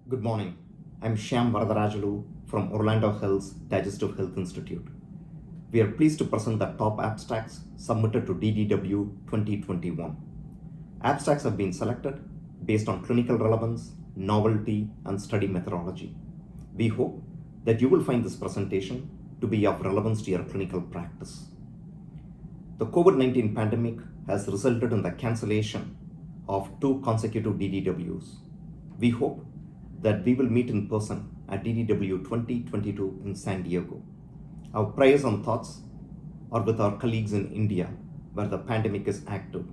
Good morning. I'm Shyam Varadarajalu from Orlando Health's Digestive Health Institute. We are pleased to present the top abstracts submitted to DDW 2021. Abstracts have been selected based on clinical relevance, novelty, and study methodology. We hope that you will find this presentation to be of relevance to your clinical practice. The COVID-19 pandemic has resulted in the cancellation of 2 consecutive DDWs. We hope that we will meet in person at DDW 2022 in San Diego. Our prayers and thoughts are with our colleagues in India, where the pandemic is active.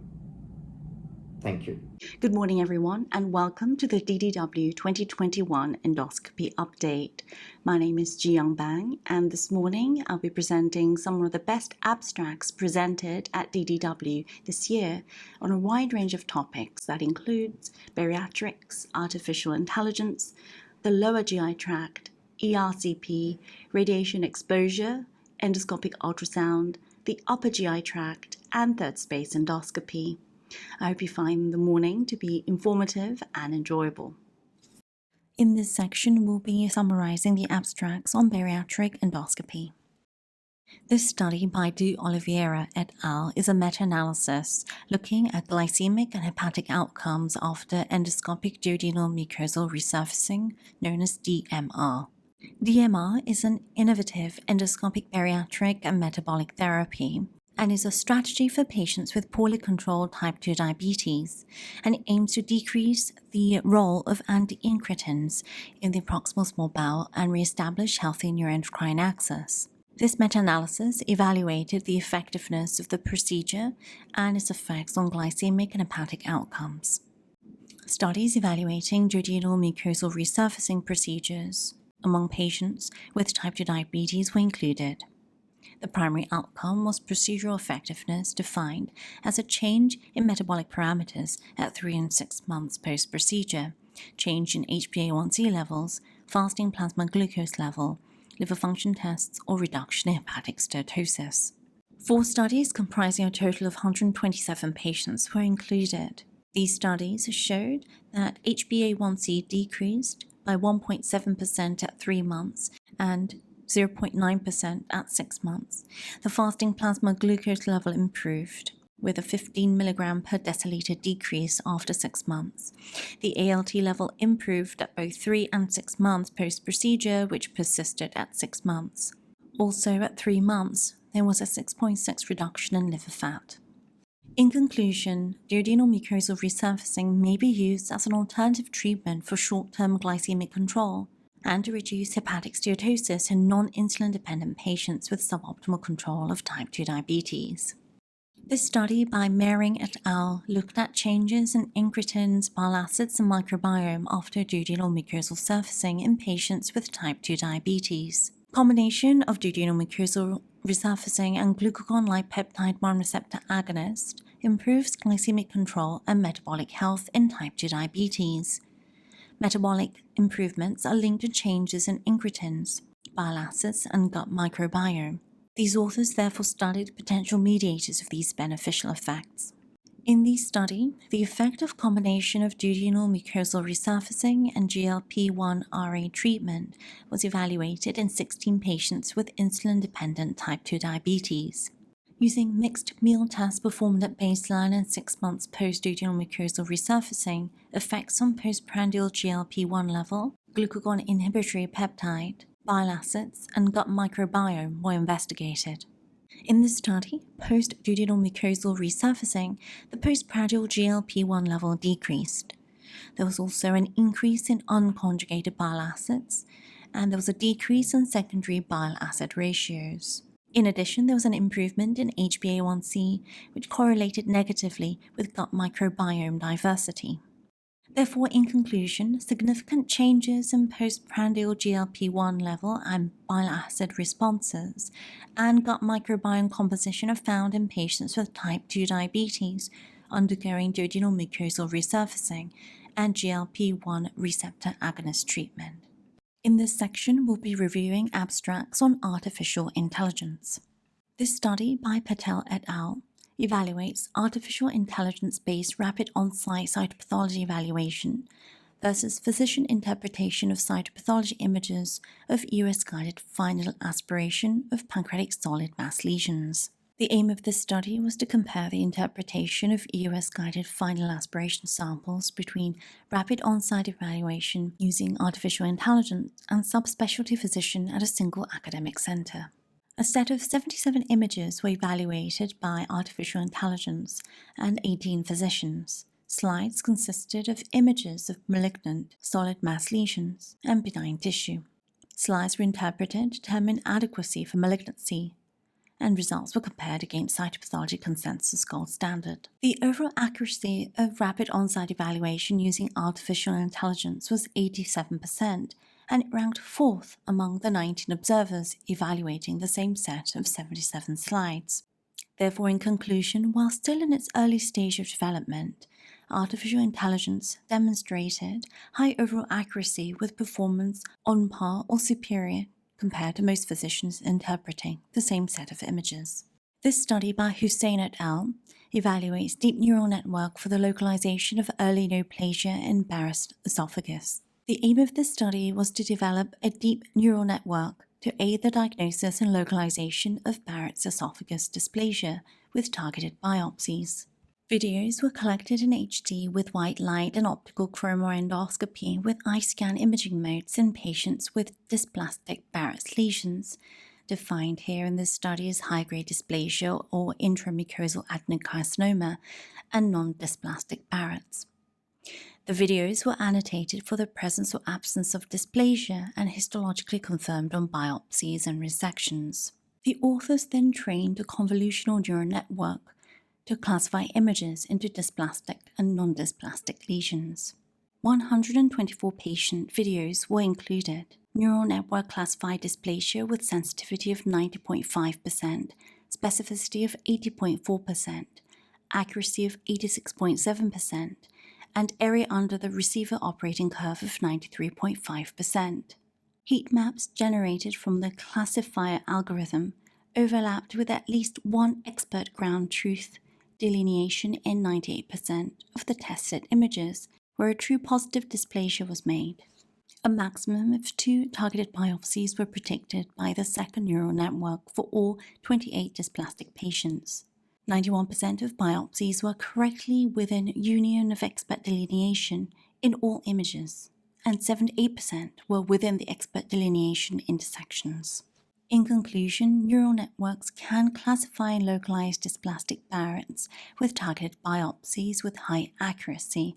Thank you. Good morning, everyone, and welcome to the DDW 2021 endoscopy update. My name is Ji-Young Bang, and this morning I'll be presenting some of the best abstracts presented at DDW this year on a wide range of topics that includes bariatrics, artificial intelligence, the lower GI tract, ERCP, radiation exposure, endoscopic ultrasound, the upper GI tract, and third space endoscopy. I hope you find the morning to be informative and enjoyable. In this section, we'll be summarizing the abstracts on bariatric endoscopy. This study by Du Oliveira et al. Is a meta-analysis looking at glycemic and hepatic outcomes after endoscopic duodenal mucosal resurfacing, known as DMR. DMR is an innovative endoscopic bariatric and metabolic therapy and is a strategy for patients with poorly controlled type 2 diabetes, and it aims to decrease the role of anti-incretins in the proximal small bowel and re-establish healthy neuroendocrine axis. This meta-analysis evaluated the effectiveness of the procedure and its effects on glycemic and hepatic outcomes. Studies evaluating duodenal mucosal resurfacing procedures among patients with type 2 diabetes were included. The primary outcome was procedural effectiveness defined as a change in metabolic parameters at 3 and 6 months post-procedure, change in HbA1c levels, fasting plasma glucose level, liver function tests, or reduction in hepatic steatosis. 4 studies comprising a total of 127 patients were included. These studies showed that HbA1c decreased by 1.7% at 3 months and 0.9% at 6 months. The fasting plasma glucose level improved, with a 15 mg per deciliter decrease after 6 months. The ALT level improved at both 3 and 6 months post-procedure, which persisted at 6 months. Also, at 3 months, there was a 6.6 reduction in liver fat. In conclusion, duodenal mucosal resurfacing may be used as an alternative treatment for short-term glycemic control and to reduce hepatic steatosis in non-insulin-dependent patients with suboptimal control of type 2 diabetes. This study by Mehring et al. Looked at changes in incretins, bile acids, and microbiome after duodenal mucosal surfacing in patients with type 2 diabetes. Combination of duodenal mucosal resurfacing and glucagon-like peptide 1 receptor agonist improves glycemic control and metabolic health in type 2 diabetes. Metabolic improvements are linked to changes in incretins, bile acids, and gut microbiome. These authors therefore studied potential mediators of these beneficial effects. In this study, the effect of combination of duodenal mucosal resurfacing and GLP-1 RA treatment was evaluated in 16 patients with insulin-dependent type 2 diabetes. Using mixed meal tests performed at baseline and 6 months post-duodenal mucosal resurfacing, effects on postprandial GLP-1 level, glucagon inhibitory peptide, bile acids, and gut microbiome were investigated. In this study, post-duodenal mucosal resurfacing, the postprandial GLP-1 level decreased. There was also an increase in unconjugated bile acids, and there was a decrease in secondary bile acid ratios. In addition, there was an improvement in HbA1c, which correlated negatively with gut microbiome diversity. Therefore, in conclusion, significant changes in postprandial GLP-1 level and bile acid responses and gut microbiome composition are found in patients with type 2 diabetes undergoing duodenal mucosal resurfacing and GLP-1 receptor agonist treatment. In this section, we'll be reviewing abstracts on artificial intelligence. This study by Patel et al. Evaluates artificial intelligence-based rapid on-site cytopathology evaluation, versus physician interpretation of cytopathology images of Eos Guided final aspiration of pancreatic solid mass lesions. The aim of this study was to compare the interpretation of Eos Guided final aspiration samples between rapid on-site evaluation using artificial intelligence and subspecialty physician at a single academic center. A set of 77 images were evaluated by artificial intelligence and 18 physicians. Slides consisted of images of malignant solid mass lesions and benign tissue. Slides were interpreted to determine adequacy for malignancy, and results were compared against cytopathology consensus gold standard. The overall accuracy of rapid on-site evaluation using artificial intelligence was 87%, and it ranked fourth among the 19 observers evaluating the same set of 77 slides. Therefore, in conclusion, while still in its early stage of development, artificial intelligence demonstrated high overall accuracy with performance on par or superior compared to most physicians interpreting the same set of images. This study by Hussein et al. Evaluates deep neural network for the localization of early neoplasia in Barrett's esophagus. The aim of this study was to develop a deep neural network to aid the diagnosis and localization of Barrett's esophagus dysplasia with targeted biopsies. Videos were collected in HD with white light and optical chromoendoscopy with eye scan imaging modes in patients with dysplastic Barrett's lesions, defined here in this study as high-grade dysplasia or intramucosal adenocarcinoma, and non-dysplastic Barrett's. The videos were annotated for the presence or absence of dysplasia and histologically confirmed on biopsies and resections. The authors then trained a convolutional neural network to classify images into dysplastic and non-dysplastic lesions. 124 patient videos were included. Neural network classified dysplasia with sensitivity of 90.5%, specificity of 80.4%, accuracy of 86.7%, and area under the receiver operating curve of 93.5%. Heat maps generated from the classifier algorithm overlapped with at least one expert ground truth delineation in 98% of the tested images, where a true positive dysplasia was made. A maximum of 2 targeted biopsies were predicted by the second neural network for all 28 dysplastic patients. 91% of biopsies were correctly within union of expert delineation in all images, and 78% were within the expert delineation intersections. In conclusion, neural networks can classify and localize dysplastic Barrett's with targeted biopsies with high accuracy,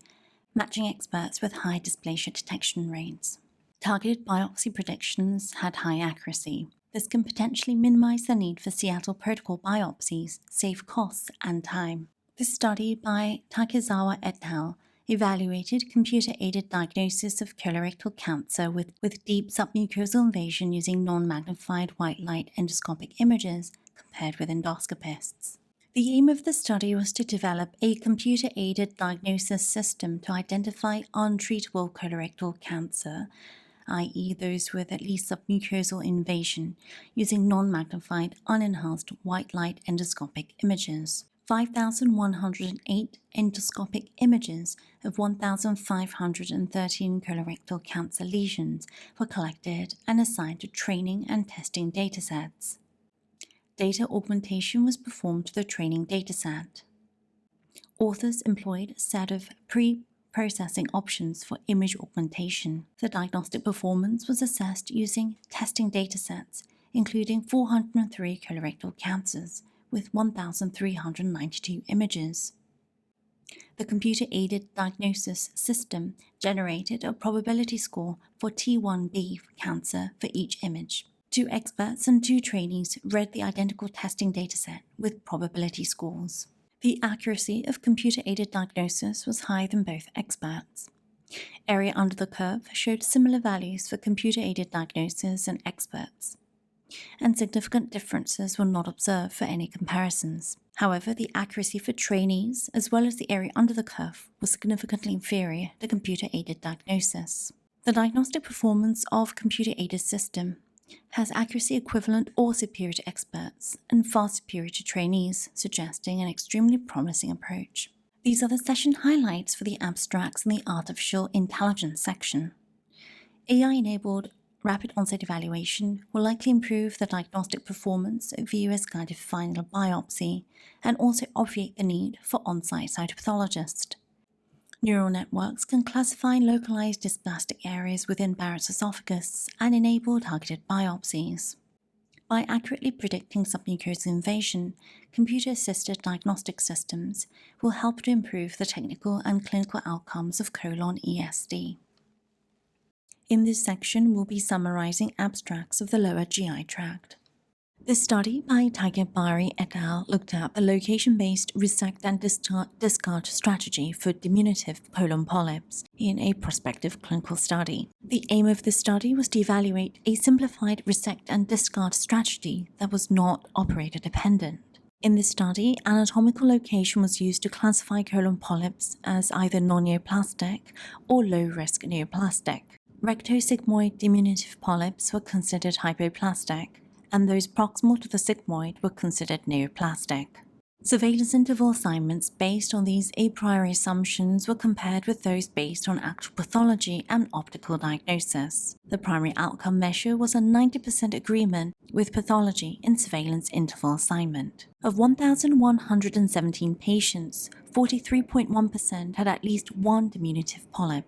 matching experts with high dysplasia detection rates. Targeted biopsy predictions had high accuracy. This can potentially minimize the need for Seattle protocol biopsies, save costs and time. This study by Takezawa et al. Evaluated computer-aided diagnosis of colorectal cancer with deep submucosal invasion using non-magnified white light endoscopic images compared with endoscopists. The aim of the study was to develop a computer-aided diagnosis system to identify untreatable colorectal cancer, i.e. those with at least submucosal invasion, using non-magnified, unenhanced white light endoscopic images. 5,108 endoscopic images of 1,513 colorectal cancer lesions were collected and assigned to training and testing datasets. Data augmentation was performed to the training dataset. Authors employed a set of pre-processing options for image augmentation. The diagnostic performance was assessed using testing datasets, including 403 colorectal cancers, with 1,392 images. The computer-aided diagnosis system generated a probability score for T1B cancer for each image. 2 experts and 2 trainees read the identical testing dataset with probability scores. The accuracy of computer-aided diagnosis was higher than both experts. Area under the curve showed similar values for computer-aided diagnosis and experts, and significant differences were not observed for any comparisons. However, the accuracy for trainees, as well as the area under the curve, was significantly inferior to computer-aided diagnosis. The diagnostic performance of computer-aided system has accuracy equivalent or superior to experts, and far superior to trainees, suggesting an extremely promising approach. These are the session highlights for the abstracts in the Artificial Intelligence section. AI-enabled rapid onset evaluation will likely improve the diagnostic performance of Eos Guided final biopsy and also obviate the need for on-site cytopathologist. Neural networks can classify localized dysplastic areas within Barrett's esophagus and enable targeted biopsies. By accurately predicting submucosal invasion, computer-assisted diagnostic systems will help to improve the technical and clinical outcomes of colon ESD. In this section, we'll be summarizing abstracts of the lower GI tract. This study by Bari et al. Looked at the location-based resect and discard strategy for diminutive colon polyps in a prospective clinical study. The aim of this study was to evaluate a simplified resect and discard strategy that was not operator-dependent. In this study, anatomical location was used to classify colon polyps as either non-neoplastic or low-risk neoplastic. Rectosigmoid diminutive polyps were considered hypoplastic, and those proximal to the sigmoid were considered neoplastic. Surveillance interval assignments based on these a priori assumptions were compared with those based on actual pathology and optical diagnosis. The primary outcome measure was a 90% agreement with pathology in surveillance interval assignment. Of 1,117 patients, 43.1% had at least one diminutive polyp.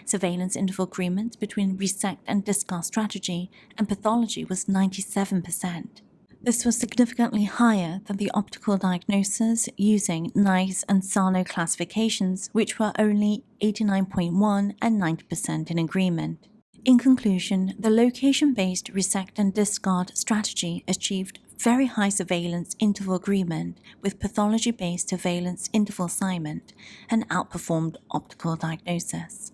Surveillance interval agreement between resect and discard strategy and pathology was 97%. This was significantly higher than the optical diagnosis using NICE and SANO classifications, which were only 89.1% and 90% in agreement. In conclusion, the location-based resect and discard strategy achieved very high surveillance interval agreement with pathology-based surveillance interval assignment and outperformed optical diagnosis.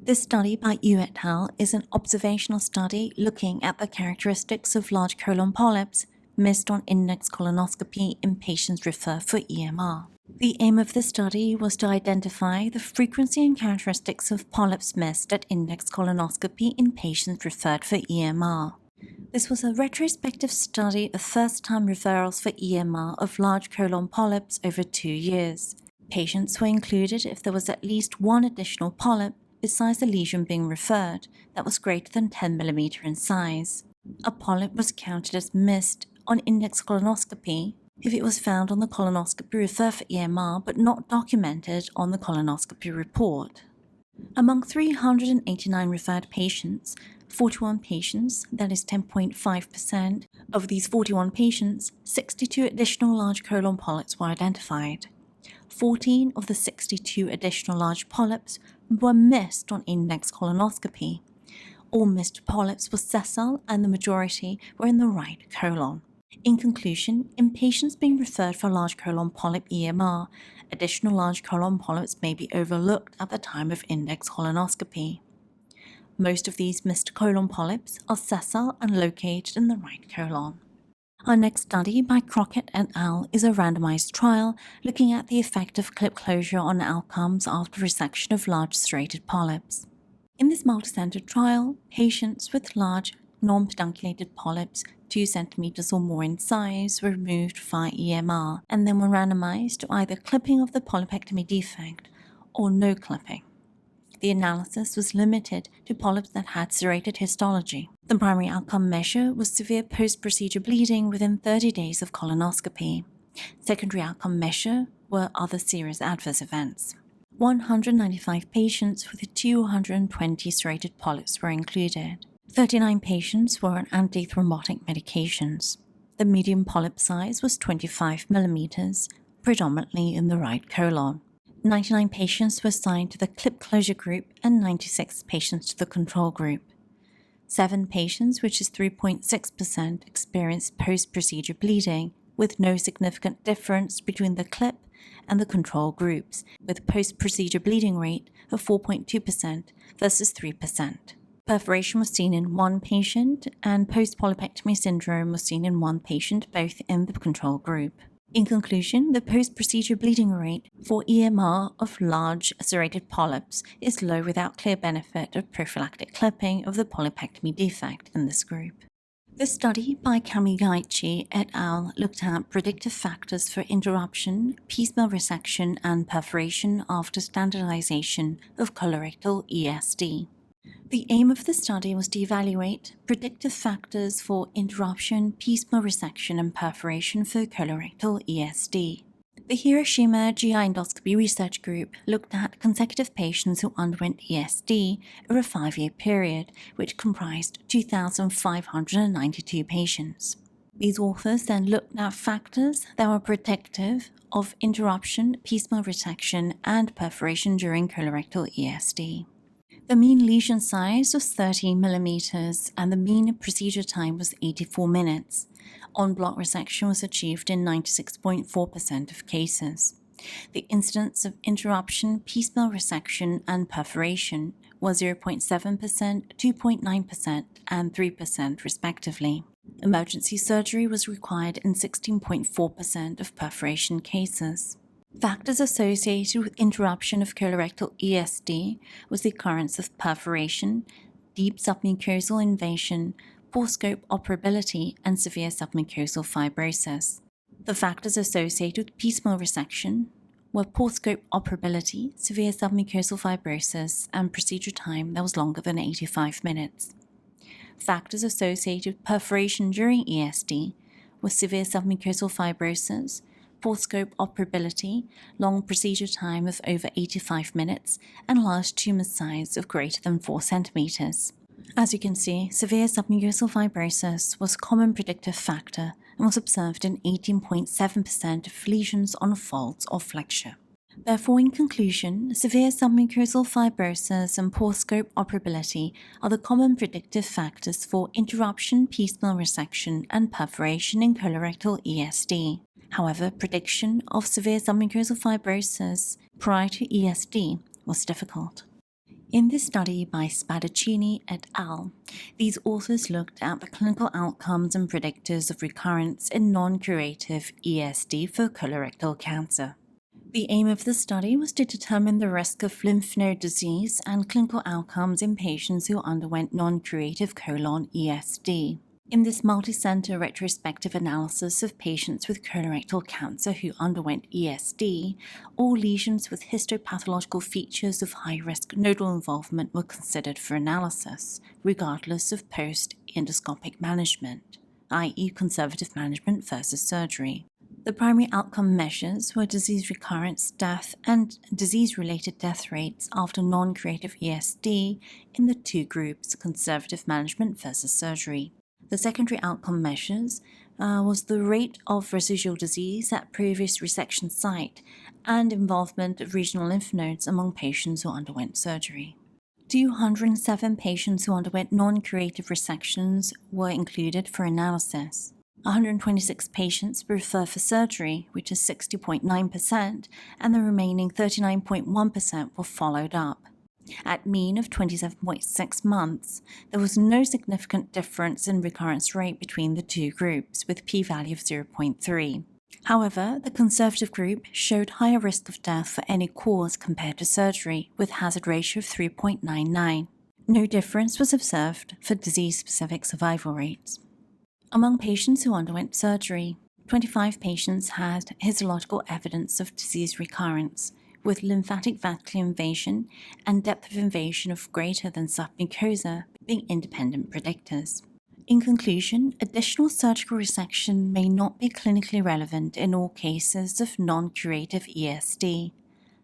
This study by Yu et al. Is an observational study looking at the characteristics of large colon polyps missed on index colonoscopy in patients referred for EMR. The aim of the study was to identify the frequency and characteristics of polyps missed at index colonoscopy in patients referred for EMR. This was a retrospective study of first-time referrals for EMR of large colon polyps over 2 years. Patients were included if there was at least one additional polyp besides the lesion being referred that was greater than 10 mm in size. A polyp was counted as missed on index colonoscopy if it was found on the colonoscopy referred for EMR but not documented on the colonoscopy report. Among 389 referred patients, 41 patients, that is 10.5%, of these 41 patients, 62 additional large colon polyps were identified. 14 of the 62 additional large polyps were missed on index colonoscopy. All missed polyps were sessile and the majority were in the right colon. In conclusion, in patients being referred for large colon polyp EMR, additional large colon polyps may be overlooked at the time of index colonoscopy. Most of these missed colon polyps are sessile and located in the right colon. Our next study by Crockett et al. Is a randomized trial looking at the effect of clip closure on outcomes after resection of large serrated polyps. In this multicenter trial, patients with large non-pedunculated polyps 2 cm or more in size were removed via EMR and then were randomized to either clipping of the polypectomy defect or no clipping. The analysis was limited to polyps that had serrated histology. The primary outcome measure was severe post-procedure bleeding within 30 days of colonoscopy. Secondary outcome measure were other serious adverse events. 195 patients with 220 serrated polyps were included. 39 patients were on antithrombotic medications. The median polyp size was 25 mm, predominantly in the right colon. 99 patients were assigned to the clip closure group and 96 patients to the control group. 7 patients, which is 3.6%, experienced post-procedure bleeding, with no significant difference between the clip and the control groups, with post-procedure bleeding rate of 4.2% versus 3%. Perforation was seen in 1 patient, and post-polypectomy syndrome was seen in 1 patient, both in the control group. In conclusion, the post-procedure bleeding rate for EMR of large serrated polyps is low without clear benefit of prophylactic clipping of the polypectomy defect in this group. The study by Kamigaichi et al. Looked at predictive factors for interruption, piecemeal resection, and perforation after standardization of colorectal ESD. The aim of the study was to evaluate predictive factors for interruption, piecemeal resection, and perforation for colorectal ESD. The Hiroshima GI Endoscopy Research Group looked at consecutive patients who underwent ESD over a 5-year period, which comprised 2,592 patients. These authors then looked at factors that were predictive of interruption, piecemeal resection, and perforation during colorectal ESD. The mean lesion size was 30 millimeters, and the mean procedure time was 84 minutes. En-bloc resection was achieved in 96.4% of cases. The incidence of interruption, piecemeal resection, and perforation was 0.7%, 2.9%, and 3% respectively. Emergency surgery was required in 16.4% of perforation cases. Factors associated with interruption of colorectal ESD was the occurrence of perforation, deep submucosal invasion, poor scope operability, and severe submucosal fibrosis. The factors associated with piecemeal resection were poor scope operability, severe submucosal fibrosis, and procedure time that was longer than 85 minutes. Factors associated with perforation during ESD were severe submucosal fibrosis, poor scope operability, long procedure time of over 85 minutes, and large tumor size of greater than 4 centimeters. As you can see, severe submucosal fibrosis was a common predictive factor and was observed in 18.7% of lesions on folds or flexure. Therefore, in conclusion, severe submucosal fibrosis and poor scope operability are the common predictive factors for interruption, piecemeal resection, and perforation in colorectal ESD. However, prediction of severe submucosal fibrosis prior to ESD was difficult. In this study by Spadaccini et al., these authors looked at the clinical outcomes and predictors of recurrence in non-curative ESD for colorectal cancer. The aim of the study was to determine the risk of lymph node disease and clinical outcomes in patients who underwent non-curative colon ESD. In this multi-center retrospective analysis of patients with colorectal cancer who underwent ESD, all lesions with histopathological features of high-risk nodal involvement were considered for analysis, regardless of post-endoscopic management, i.e. conservative management versus surgery. The primary outcome measures were disease recurrence, death, and disease-related death rates after non-curative ESD in the two groups, conservative management versus surgery. The secondary outcome measures was the rate of residual disease at previous resection site and involvement of regional lymph nodes among patients who underwent surgery. 207 patients who underwent non-curative resections were included for analysis. 126 patients were referred for surgery, which is 60.9%, and the remaining 39.1% were followed up. At mean of 27.6 months, there was no significant difference in recurrence rate between the two groups, with p-value of 0.3. However, the conservative group showed higher risk of death for any cause compared to surgery, with hazard ratio of 3.99. No difference was observed for disease-specific survival rates. Among patients who underwent surgery, 25 patients had histological evidence of disease recurrence, with lymphatic vascular invasion and depth of invasion of greater than submucosa being independent predictors. In conclusion, additional surgical resection may not be clinically relevant in all cases of non-curative ESD.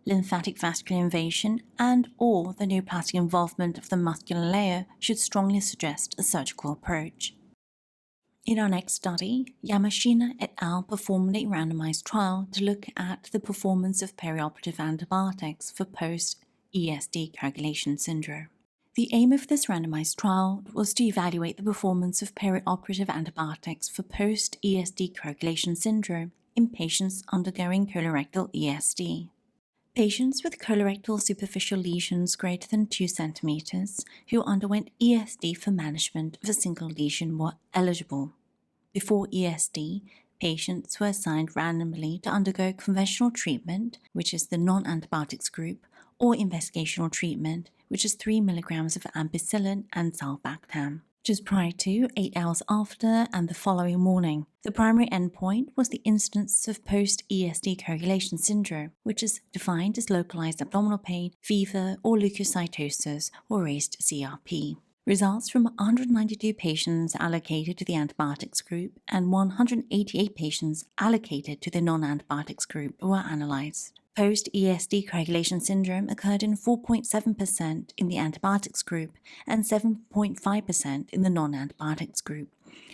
Lymphatic vascular invasion and/or the neoplastic involvement of the muscular layer should strongly suggest a surgical approach. In our next study, Yamashina et al. Performed a randomized trial to look at the performance of perioperative antibiotics for post-ESD coagulation syndrome. The aim of this randomized trial was to evaluate the performance of perioperative antibiotics for post-ESD coagulation syndrome in patients undergoing colorectal ESD. Patients with colorectal superficial lesions greater than 2 centimeters who underwent ESD for management of a single lesion were eligible. Before ESD, patients were assigned randomly to undergo conventional treatment, which is the non-antibiotics group, or investigational treatment, which is 3 milligrams of ampicillin and sulbactam. just prior to, 8 hours after, and the following morning. The primary endpoint was the incidence of post-ESD coagulation syndrome, which is defined as localized abdominal pain, fever, or leukocytosis, or raised CRP. Results from 192 patients allocated to the antibiotics group and 188 patients allocated to the non-antibiotics group were analyzed. Post-ESD coagulation syndrome occurred in 4.7% in the antibiotics group and 7.5% in the non-antibiotics group,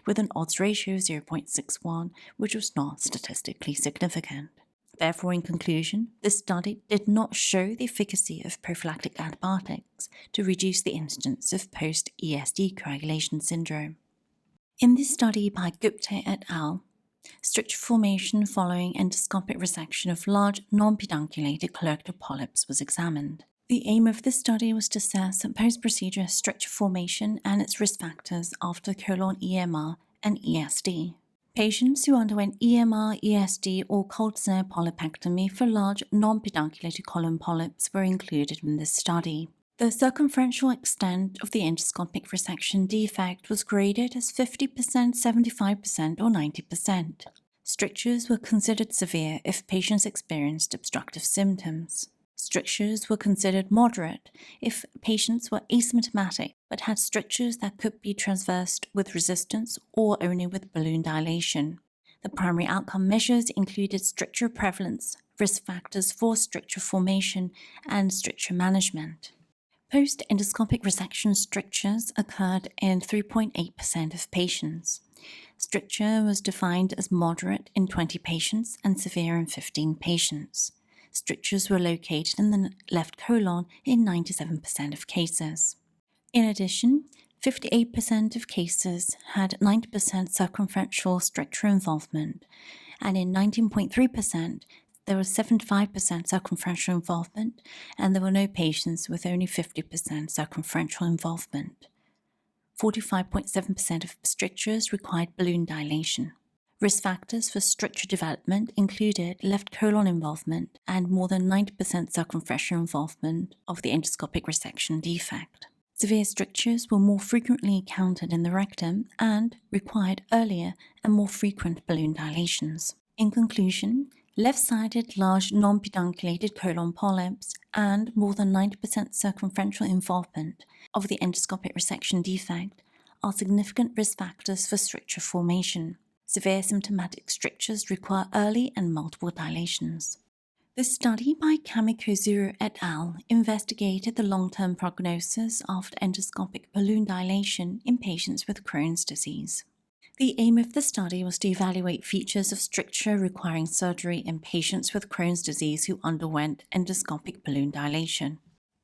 with an odds ratio of 0.61, which was not statistically significant. Therefore, in conclusion, this study did not show the efficacy of prophylactic antibiotics to reduce the incidence of post-ESD coagulation syndrome. In this study by Gupta et al., stricture formation following endoscopic resection of large non-pedunculated colorectal polyps was examined. The aim of this study was to assess post-procedure stricture formation and its risk factors after colon EMR and ESD. Patients who underwent EMR, ESD, or cold snare polypectomy for large non-pedunculated colon polyps were included in this study. The circumferential extent of the endoscopic resection defect was graded as 50%, 75%, or 90%. Strictures were considered severe if patients experienced obstructive symptoms. Strictures were considered moderate if patients were asymptomatic but had strictures that could be traversed with resistance or only with balloon dilation. The primary outcome measures included stricture prevalence, risk factors for stricture formation, and stricture management. Post-endoscopic resection strictures occurred in 3.8% of patients. Stricture was defined as moderate in 20 patients and severe in 15 patients. Strictures were located in the left colon in 97% of cases. In addition, 58% of cases had 90% circumferential stricture involvement, and in 19.3%, there was 75% circumferential involvement, and there were no patients with only 50% circumferential involvement. 45.7% of strictures required balloon dilation. Risk factors for stricture development included left colon involvement and more than 90% circumferential involvement of the endoscopic resection defect. Severe strictures were more frequently encountered in the rectum and required earlier and more frequent balloon dilations. In conclusion, left-sided large non-pedunculated colon polyps and more than 90% circumferential involvement of the endoscopic resection defect are significant risk factors for stricture formation. Severe symptomatic strictures require early and multiple dilations. This study by Kamikuzuru et al. Investigated the long-term prognosis after endoscopic balloon dilation in patients with Crohn's disease. The aim of the study was to evaluate features of stricture requiring surgery in patients with Crohn's disease who underwent endoscopic balloon dilation.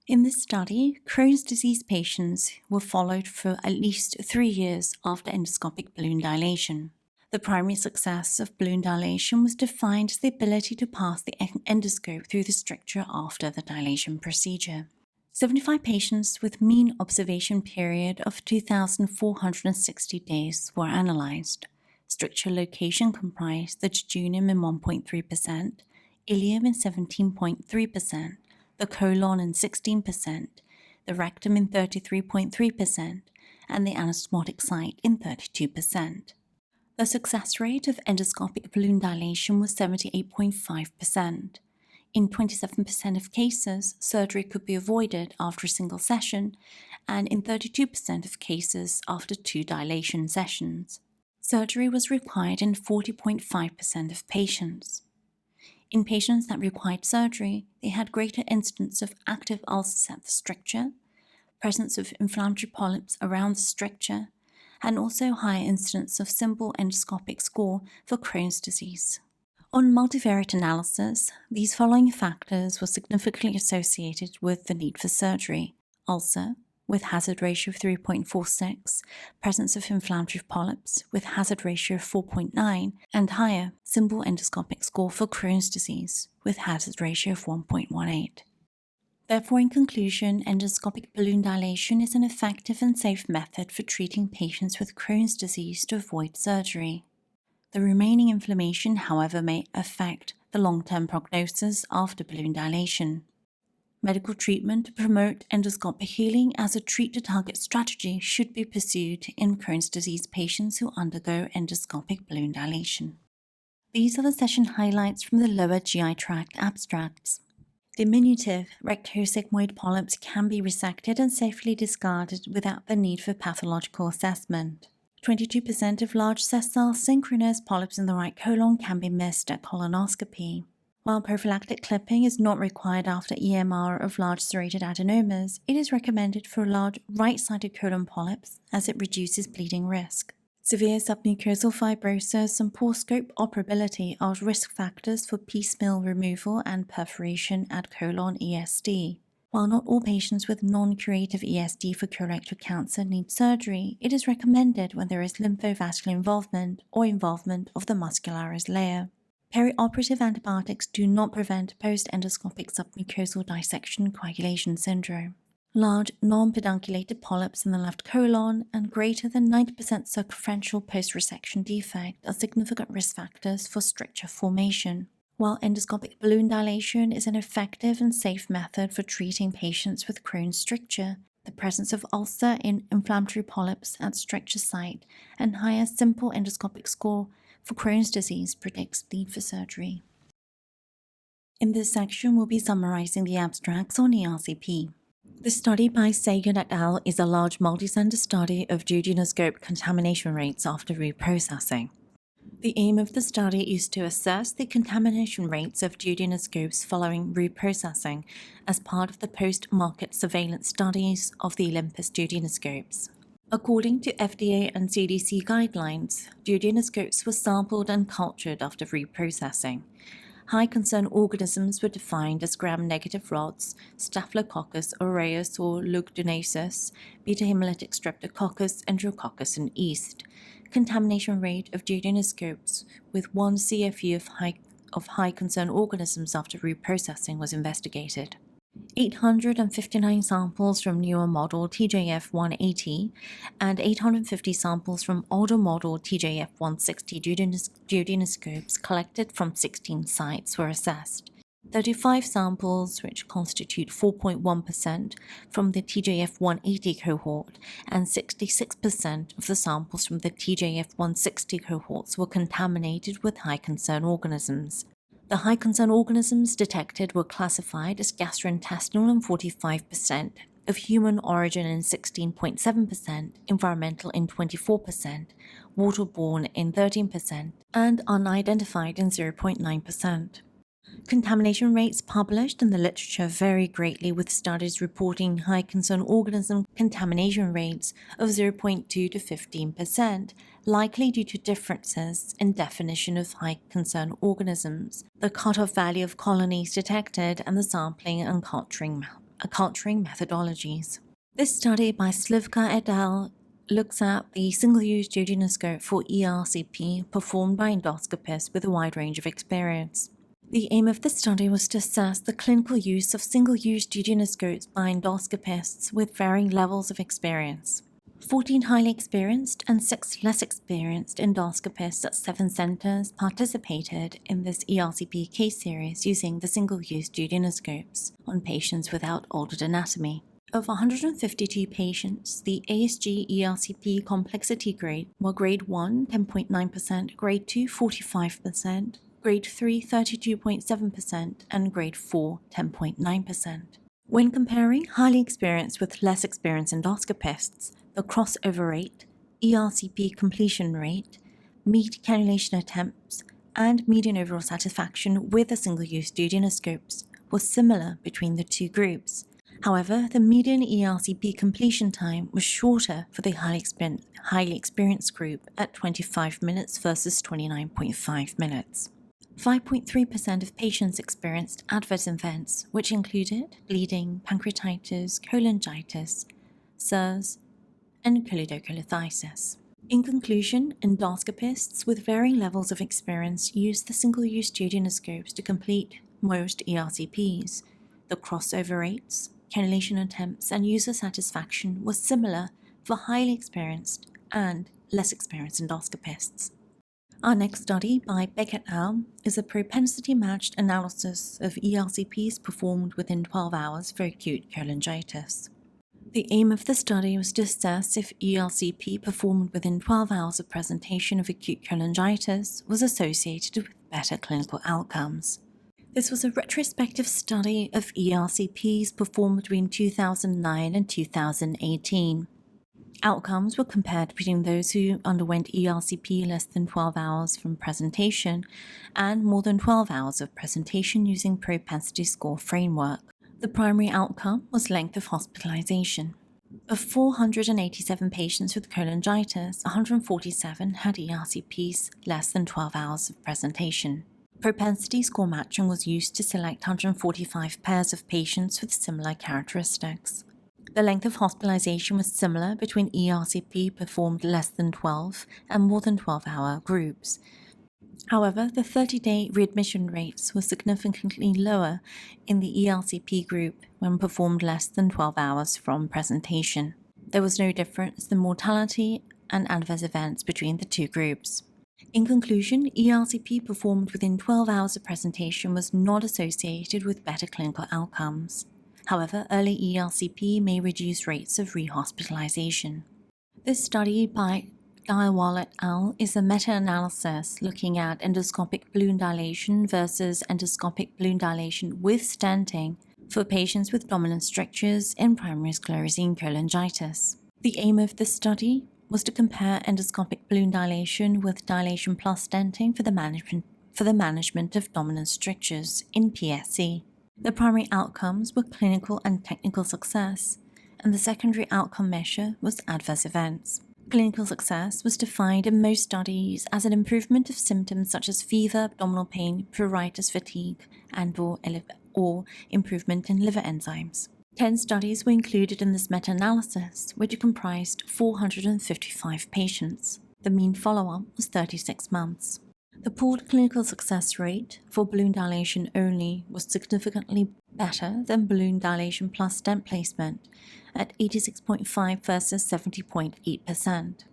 In this study, Crohn's disease patients were followed for at least 3 years after endoscopic balloon dilation. The primary success of balloon dilation was defined as the ability to pass the endoscope through the stricture after the dilation procedure. 75 patients with mean observation period of 2,460 days were analyzed. Stricture location comprised the jejunum in 1.3%, ileum in 17.3%, the colon in 16%, the rectum in 33.3%, and the anastomotic site in 32%. The success rate of endoscopic balloon dilation was 78.5%. In 27% of cases, surgery could be avoided after a single session, and in 32% of cases after 2 dilation sessions. Surgery was required in 40.5% of patients. In patients that required surgery, they had greater incidence of active ulcers at the stricture, presence of inflammatory polyps around the stricture, and also higher incidence of simple endoscopic score for Crohn's disease. On multivariate analysis, these following factors were significantly associated with the need for surgery: ulcer, with hazard ratio of 3.46, presence of inflammatory polyps, with hazard ratio of 4.9, and higher simple endoscopic score for Crohn's disease, with hazard ratio of 1.18. Therefore, in conclusion, endoscopic balloon dilation is an effective and safe method for treating patients with Crohn's disease to avoid surgery. The remaining inflammation, however, may affect the long-term prognosis after balloon dilation. Medical treatment to promote endoscopic healing as a treat-to-target strategy should be pursued in Crohn's disease patients who undergo endoscopic balloon dilation. These are the session highlights from the lower GI tract abstracts. Diminutive rectosigmoid polyps can be resected and safely discarded without the need for pathological assessment. 22% of large sessile synchronous polyps in the right colon can be missed at colonoscopy. While prophylactic clipping is not required after EMR of large serrated adenomas, it is recommended for large right-sided colon polyps as it reduces bleeding risk. Severe submucosal fibrosis and poor scope operability are risk factors for piecemeal removal and perforation at colon ESD. While not all patients with non-curative ESD for colorectal cancer need surgery, it is recommended when there is lymphovascular involvement or involvement of the muscularis layer. Perioperative antibiotics do not prevent post-endoscopic submucosal dissection coagulation syndrome. Large non-pedunculated polyps in the left colon and greater than 90% circumferential post-resection defect are significant risk factors for stricture formation. While endoscopic balloon dilation is an effective and safe method for treating patients with Crohn's stricture, the presence of ulcer in inflammatory polyps at stricture site and higher simple endoscopic score for Crohn's disease predicts need for surgery. In this section, we'll be summarizing the abstracts on ERCP. The study by Sagan et al. Is a large multicenter study of duodenoscope contamination rates after reprocessing. The aim of the study is to assess the contamination rates of duodenoscopes following reprocessing as part of the post-market surveillance studies of the Olympus duodenoscopes. According to FDA and CDC guidelines, duodenoscopes were sampled and cultured after reprocessing. High concern organisms were defined as gram-negative rods, Staphylococcus aureus or lugdunensis, beta-hemolytic streptococcus, enterococcus, and yeast. Contamination rate of duodenoscopes with 1 CFU of high concern organisms after reprocessing was investigated. 859 samples from newer model TJF 180 and 850 samples from older model TJF 160 duodenoscopes collected from 16 sites were assessed. 35 samples, which constitute 4.1% from the TJF 180 cohort, and 66% of the samples from the TJF 160 cohorts were contaminated with high concern organisms. The high concern organisms detected were classified as gastrointestinal in 45%, of human origin in 16.7%, environmental in 24%, waterborne in 13%, and unidentified in 0.9%. Contamination rates published in the literature vary greatly, with studies reporting high concern organism contamination rates of 0.2 to 15%, likely due to differences in definition of high concern organisms, the cutoff value of colonies detected, and the sampling and culturing methodologies. This study by Slivka et al. Looks at the single-use duodenoscope for ERCP performed by endoscopists with a wide range of experience. The aim of the study was to assess the clinical use of single-use duodenoscopes by endoscopists with varying levels of experience. 14 highly experienced and 6 less experienced endoscopists at 7 centers participated in this ERCP case series using the single-use duodenoscopes on patients without altered anatomy. Of 152 patients, the ASGE ERCP complexity grade were grade 1, 10.9%, grade 2, 45%, grade 3, 32.7%, and grade 4, 10.9%. When comparing highly experienced with less experienced endoscopists, the crossover rate, ERCP completion rate, median cannulation attempts, and median overall satisfaction with the single-use duodenoscopes was similar between the two groups. However, the median ERCP completion time was shorter for the highly experienced group at 25 minutes versus 29.5 minutes. 5.3% of patients experienced adverse events, which included bleeding, pancreatitis, cholangitis, SIRS, and choledocholitis. In conclusion, endoscopists with varying levels of experience used the single-use duodenoscopes to complete most ERCPs. The crossover rates, cannulation attempts, and user satisfaction was similar for highly experienced and less experienced endoscopists. Our next study by Beck et al. Is a propensity-matched analysis of ERCPs performed within 12 hours for acute cholangitis. The aim of the study was to assess if ERCP performed within 12 hours of presentation of acute cholangitis was associated with better clinical outcomes. This was a retrospective study of ERCPs performed between 2009 and 2018. Outcomes were compared between those who underwent ERCP less than 12 hours from presentation and more than 12 hours of presentation using propensity score framework. The primary outcome was length of hospitalization. Of 487 patients with cholangitis, 147 had ERCPs less than 12 hours of presentation. Propensity score matching was used to select 145 pairs of patients with similar characteristics. The length of hospitalization was similar between ERCP performed less than 12 and more than 12-hour groups. However, the 30-day readmission rates were significantly lower in the ERCP group when performed less than 12 hours from presentation. There was no difference in mortality and adverse events between the two groups. In conclusion, ERCP performed within 12 hours of presentation was not associated with better clinical outcomes. However, early ERCP may reduce rates of rehospitalization. This study by Diawal et al. Is a meta-analysis looking at endoscopic balloon dilation versus endoscopic balloon dilation with stenting for patients with dominant strictures in primary sclerosing cholangitis. The aim of this study was to compare endoscopic balloon dilation with dilation plus stenting for the management of dominant strictures in PSC. The primary outcomes were clinical and technical success, and the secondary outcome measure was adverse events. Clinical success was defined in most studies as an improvement of symptoms such as fever, abdominal pain, pruritus, fatigue, and/or improvement in liver enzymes. 10 studies were included in this meta-analysis, which comprised 455 patients. The mean follow-up was 36 months. The pooled clinical success rate for balloon dilation only was significantly better than balloon dilation plus stent placement at 86.5% versus 70.8%.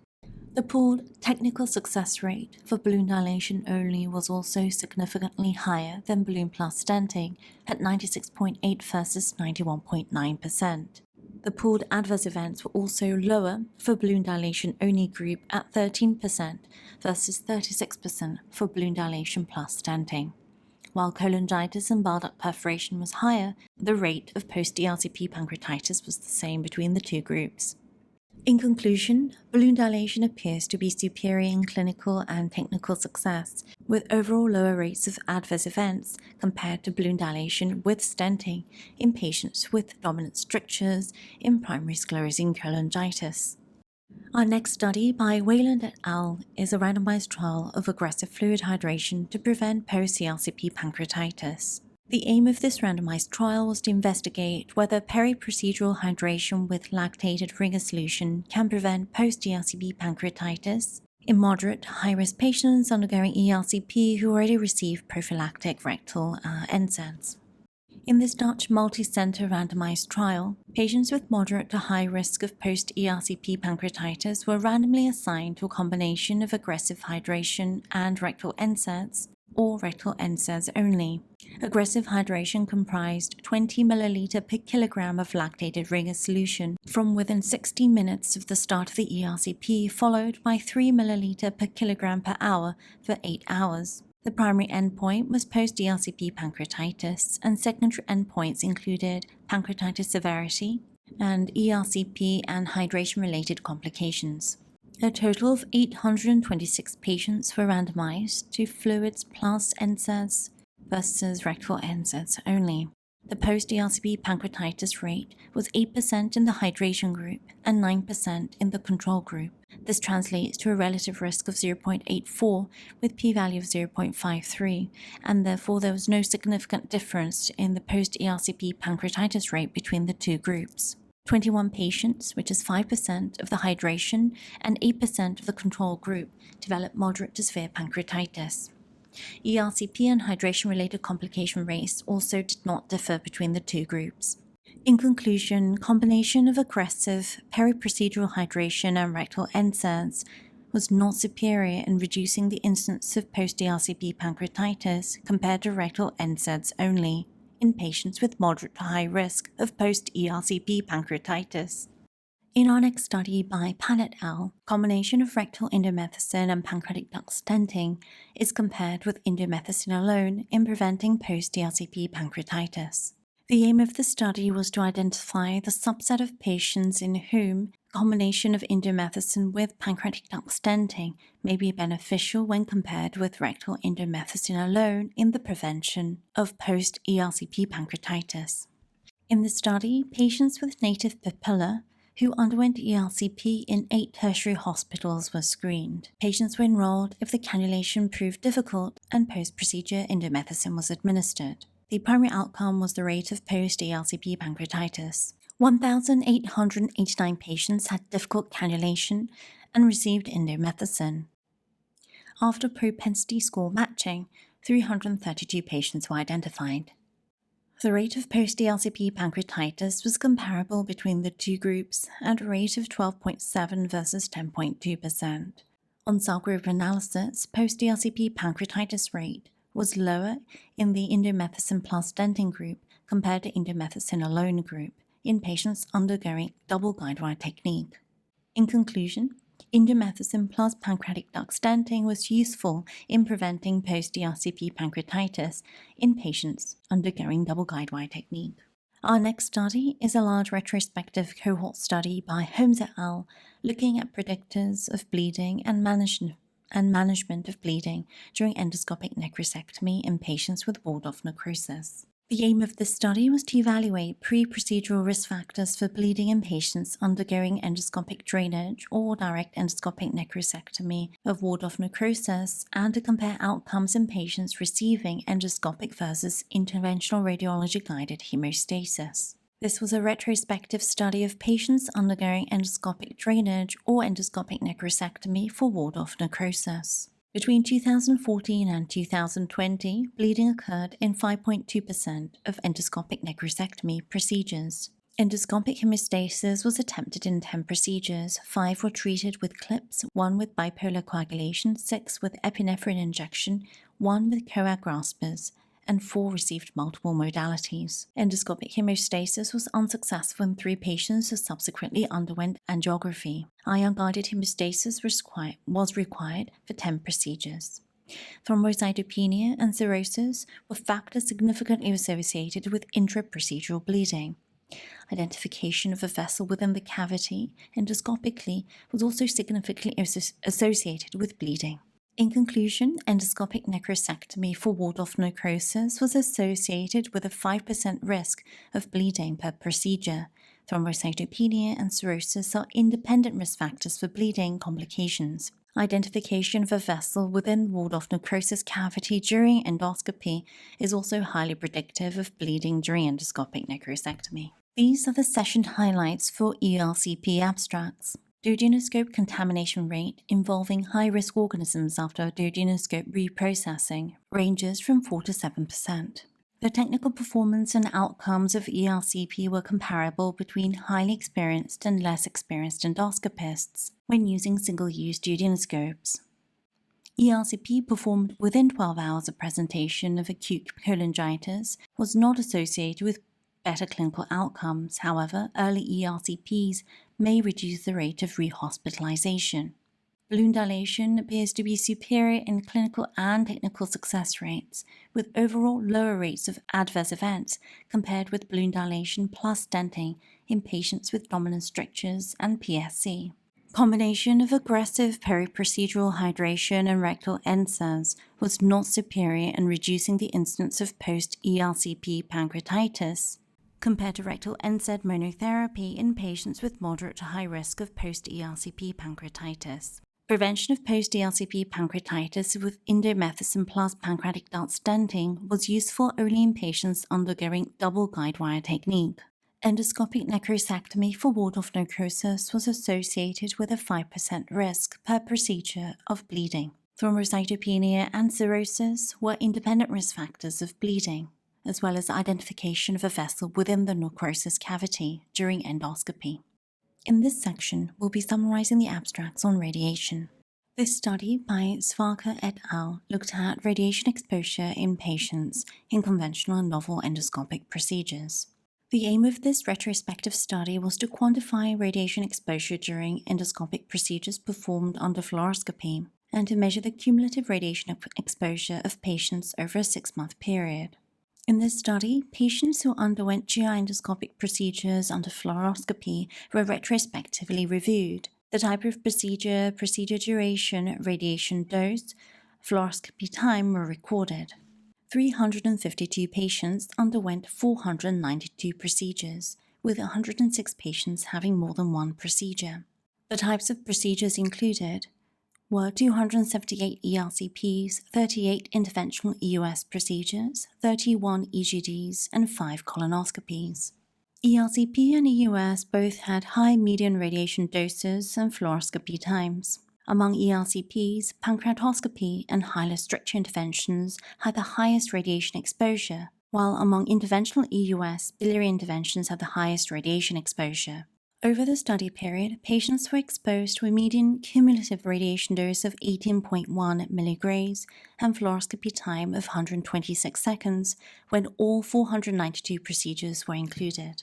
The pooled technical success rate for balloon dilation only was also significantly higher than balloon plus stenting at 96.8% versus 91.9%. The pooled adverse events were also lower for balloon dilation only group at 13% versus 36% for balloon dilation plus stenting. While cholangitis and bile duct perforation was higher, the rate of post-ERCP pancreatitis was the same between the two groups. In conclusion, balloon dilation appears to be superior in clinical and technical success, with overall lower rates of adverse events compared to balloon dilation with stenting in patients with dominant strictures in primary sclerosing cholangitis. Our next study by Wayland et al. Is a randomized trial of aggressive fluid hydration to prevent post-ERCP pancreatitis. The aim of this randomized trial was to investigate whether periprocedural hydration with lactated ringer solution can prevent post-ERCP pancreatitis in moderate to high-risk patients undergoing ERCP who already received prophylactic rectal NSAIDs. In this Dutch multi-center randomized trial, patients with moderate to high risk of post-ERCP pancreatitis were randomly assigned to a combination of aggressive hydration and rectal NSAIDs or rectal NSAIDs only. Aggressive hydration comprised 20 ml per kilogram of lactated ringer solution from within 60 minutes of the start of the ERCP, followed by 3 ml per kilogram per hour for 8 hours. The primary endpoint was post-ERCP pancreatitis, and secondary endpoints included pancreatitis severity and ERCP and hydration-related complications. A total of 826 patients were randomized to fluids plus NSAIDs versus rectal NSAIDs only. The post-ERCP pancreatitis rate was 8% in the hydration group and 9% in the control group. This translates to a relative risk of 0.84 with p-value of 0.53, and therefore there was no significant difference in the post-ERCP pancreatitis rate between the two groups. 21 patients, which is 5% of the hydration and 8% of the control group, developed moderate to severe pancreatitis. ERCP and hydration-related complication rates also did not differ between the two groups. In conclusion, combination of aggressive periprocedural hydration and rectal NSAIDs was not superior in reducing the incidence of post-ERCP pancreatitis compared to rectal NSAIDs only in patients with moderate to high risk of post-ERCP pancreatitis. In our next study by Pan et al., combination of rectal indomethacin and pancreatic duct stenting is compared with indomethacin alone in preventing post-ERCP pancreatitis. The aim of the study was to identify the subset of patients in whom combination of indomethacin with pancreatic duct stenting may be beneficial when compared with rectal indomethacin alone in the prevention of post-ERCP pancreatitis. In the study, patients with native papilla who underwent ERCP in 8 tertiary hospitals were screened. Patients were enrolled if the cannulation proved difficult and post-procedure indomethacin was administered. The primary outcome was the rate of post-ERCP pancreatitis. 1,889 patients had difficult cannulation and received indomethacin. After propensity score matching, 332 patients were identified. The rate of post-ERCP pancreatitis was comparable between the two groups at a rate of 12.7 versus 10.2%. On subgroup analysis, post-ERCP pancreatitis rate was lower in the indomethacin plus stenting group compared to indomethacin alone group in patients undergoing double guide wire technique. In conclusion, indomethacin plus pancreatic duct stenting was useful in preventing post-ERCP pancreatitis in patients undergoing double guide wire technique. Our next study is a large retrospective cohort study by Holmes et al. Looking at predictors of bleeding and management of bleeding during endoscopic necrosectomy in patients with walled-off necrosis. The aim of this study was to evaluate pre-procedural risk factors for bleeding in patients undergoing endoscopic drainage or direct endoscopic necrosectomy of walled-off necrosis and to compare outcomes in patients receiving endoscopic versus interventional radiology-guided hemostasis. This was a retrospective study of patients undergoing endoscopic drainage or endoscopic necrosectomy for walled-off necrosis. Between 2014 and 2020, bleeding occurred in 5.2% of endoscopic necrosectomy procedures. Endoscopic hemostasis was attempted in 10 procedures. 5 were treated with clips, 1 with bipolar coagulation, 6 with epinephrine injection, 1 with coag graspers, and 4 received multiple modalities. Endoscopic hemostasis was unsuccessful in 3 patients who subsequently underwent angiography. Ion-guided hemostasis was required for 10 procedures. Thrombocytopenia and cirrhosis were factors significantly associated with intra-procedural bleeding. Identification of a vessel within the cavity endoscopically was also significantly associated with bleeding. In conclusion, endoscopic necrosectomy for walled-off necrosis was associated with a 5% risk of bleeding per procedure. Thrombocytopenia and cirrhosis are independent risk factors for bleeding complications. Identification of a vessel within walled-off necrosis cavity during endoscopy is also highly predictive of bleeding during endoscopic necrosectomy. These are the session highlights for ERCP abstracts. Duodenoscope contamination rate involving high-risk organisms after duodenoscope reprocessing ranges from 4 to 7%. The technical performance and outcomes of ERCP were comparable between highly experienced and less experienced endoscopists when using single-use duodenoscopes. ERCP performed within 12 hours of presentation of acute cholangitis was not associated with better clinical outcomes. However, early ERCPs may reduce the rate of rehospitalization. Balloon dilation appears to be superior in clinical and technical success rates, with overall lower rates of adverse events compared with balloon dilation plus stenting in patients with dominant strictures and PSC. Combination of aggressive periprocedural hydration and rectal NSAIDs was not superior in reducing the incidence of post-ERCP pancreatitis compared to rectal NSAID monotherapy in patients with moderate to high risk of post-ERCP pancreatitis. Prevention of post-ERCP pancreatitis with indomethacin plus pancreatic duct stenting was useful only in patients undergoing double guide wire technique. Endoscopic necrosectomy for walled-off necrosis was associated with a 5% risk per procedure of bleeding. Thrombocytopenia and cirrhosis were independent risk factors of bleeding, as well as identification of a vessel within the necrosis cavity during endoscopy. In this section, we'll be summarizing the abstracts on radiation. This study by Svarka et al. Looked at radiation exposure in patients in conventional and novel endoscopic procedures. The aim of this retrospective study was to quantify radiation exposure during endoscopic procedures performed under fluoroscopy and to measure the cumulative radiation exposure of patients over a 6-month period. In this study, patients who underwent GI endoscopic procedures under fluoroscopy were retrospectively reviewed. The type of procedure, procedure duration, radiation dose, fluoroscopy time were recorded. 352 patients underwent 492 procedures, with 106 patients having more than one procedure. The types of procedures included were 278 ERCPs, 38 interventional EUS procedures, 31 EGDs, and 5 colonoscopies. ERCP and EUS both had high median radiation doses and fluoroscopy times. Among ERCPs, pancreatoscopy and hilar stricture interventions had the highest radiation exposure, while among interventional EUS, biliary interventions had the highest radiation exposure. Over the study period, patients were exposed to a median cumulative radiation dose of 18.1 milligrays and fluoroscopy time of 126 seconds when all 492 procedures were included.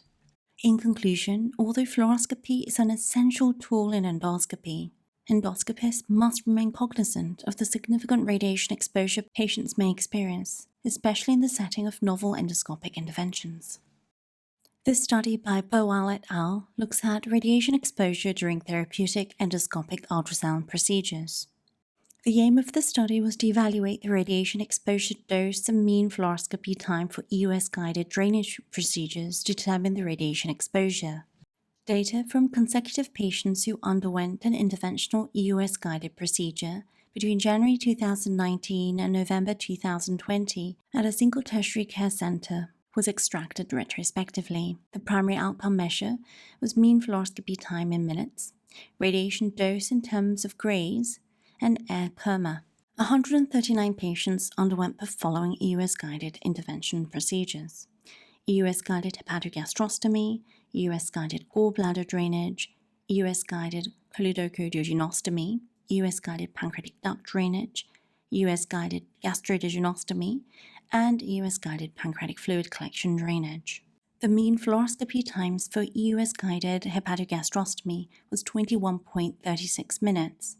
In conclusion, although fluoroscopy is an essential tool in endoscopy, endoscopists must remain cognizant of the significant radiation exposure patients may experience, especially in the setting of novel endoscopic interventions. This study by Boal et al. Looks at radiation exposure during therapeutic endoscopic ultrasound procedures. The aim of the study was to evaluate the radiation exposure dose and mean fluoroscopy time for Eos Guided drainage procedures to determine the radiation exposure. Data from consecutive patients who underwent an interventional Eos Guided procedure between January 2019 and November 2020 at a single tertiary care center was extracted retrospectively. The primary outcome measure was mean fluoroscopy time in minutes, radiation dose in terms of grays, and air kerma. 139 patients underwent the following EUS-guided intervention procedures: EUS-guided hepatogastrostomy, EUS-guided gallbladder drainage, EUS-guided cholidocudiogenostomy, EUS-guided pancreatic duct drainage, EUS-guided gastroduodenostomy, and EUS-guided pancreatic fluid collection drainage. The mean fluoroscopy times for EUS-guided hepatogastrostomy was 21.36 minutes.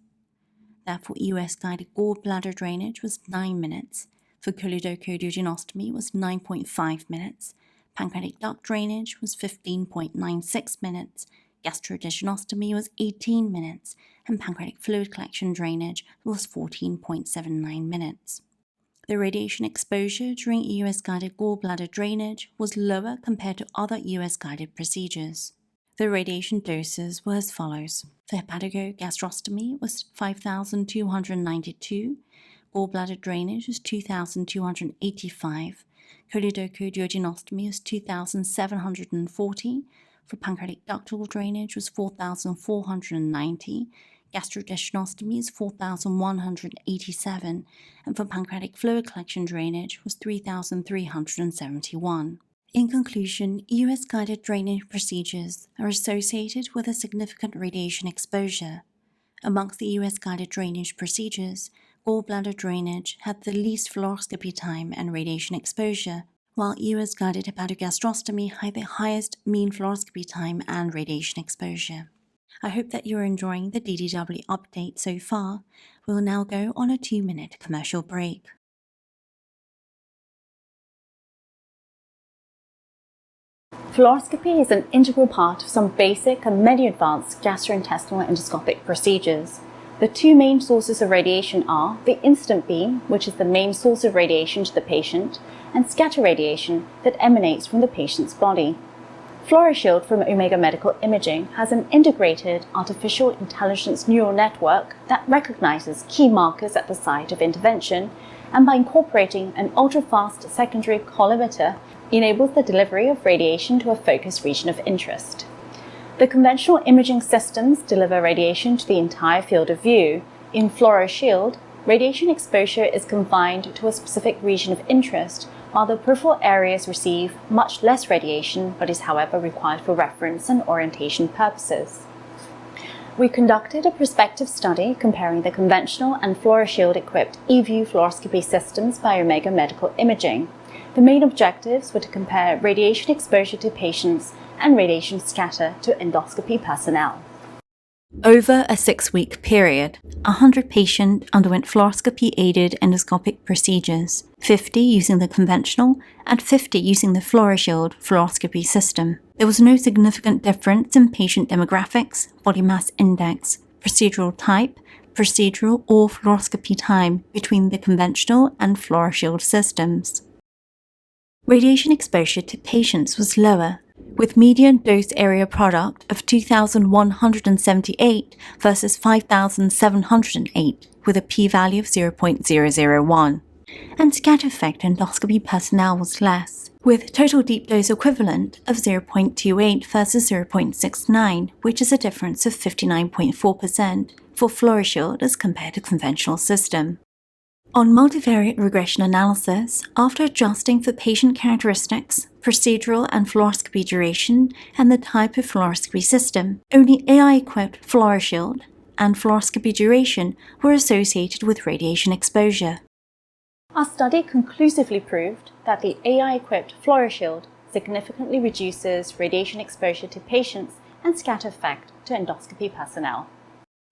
That for EUS-guided gallbladder drainage was 9 minutes, for cholidocudiogenostomy was 9.5 minutes, pancreatic duct drainage was 15.96 minutes, gastroduodenostomy was 18 minutes, and pancreatic fluid collection drainage was 14.79 minutes. The radiation exposure during EUS-guided gallbladder drainage was lower compared to other EUS-guided procedures. The radiation doses were as follows. For hepatogastrostomy was 5,292, gallbladder drainage was 2,285, cholidocudiogenostomy was 2,740, for pancreatic ductal drainage was 4,490, gastroduodenostomy is 4,187, and for pancreatic fluid collection drainage was 3,371. In conclusion, EUS-guided drainage procedures are associated with a significant radiation exposure. Amongst the EUS-guided drainage procedures, gallbladder drainage had the least fluoroscopy time and radiation exposure, while EUS-guided hepatogastrostomy had the highest mean fluoroscopy time and radiation exposure. I hope that you're enjoying the DDW update so far. We'll now go on a 2-minute commercial break. Fluoroscopy is an integral part of some basic and many advanced gastrointestinal endoscopic procedures. The two main sources of radiation are the incident beam, which is the main source of radiation to the patient, and scatter radiation that emanates from the patient's body. Fluoroshield from Omega Medical Imaging has an integrated artificial intelligence neural network that recognizes key markers at the site of intervention, and by incorporating an ultra-fast secondary collimator, enables the delivery of radiation to a focused region of interest. The conventional imaging systems deliver radiation to the entire field of view. In Fluoroshield, radiation exposure is confined to a specific region of interest, while the peripheral areas receive much less radiation but is however required for reference and orientation purposes. We conducted a prospective study comparing the conventional and Fluoroshield-equipped eView fluoroscopy systems by Omega Medical Imaging. The main objectives were to compare radiation exposure to patients and radiation scatter to endoscopy personnel. Over a 6-week period, 100 patients underwent fluoroscopy-aided endoscopic procedures, 50 using the conventional and 50 using the Fluoroshield fluoroscopy system. There was no significant difference in patient demographics, body mass index, procedural type, procedural or fluoroscopy time between the conventional and Fluoroshield systems. Radiation exposure to patients was lower, with median dose area product of 2,178 versus 5,708, with a p-value of 0.001. And scatter effect endoscopy personnel was less, with total deep dose equivalent of 0.28 versus 0.69, which is a difference of 59.4% for Fluoroshield as compared to conventional system. On multivariate regression analysis, after adjusting for patient characteristics, procedural and fluoroscopy duration, and the type of fluoroscopy system, only AI-equipped Fluoroshield and fluoroscopy duration were associated with radiation exposure. Our study conclusively proved that the AI-equipped Fluoroshield significantly reduces radiation exposure to patients and scatter effect to endoscopy personnel.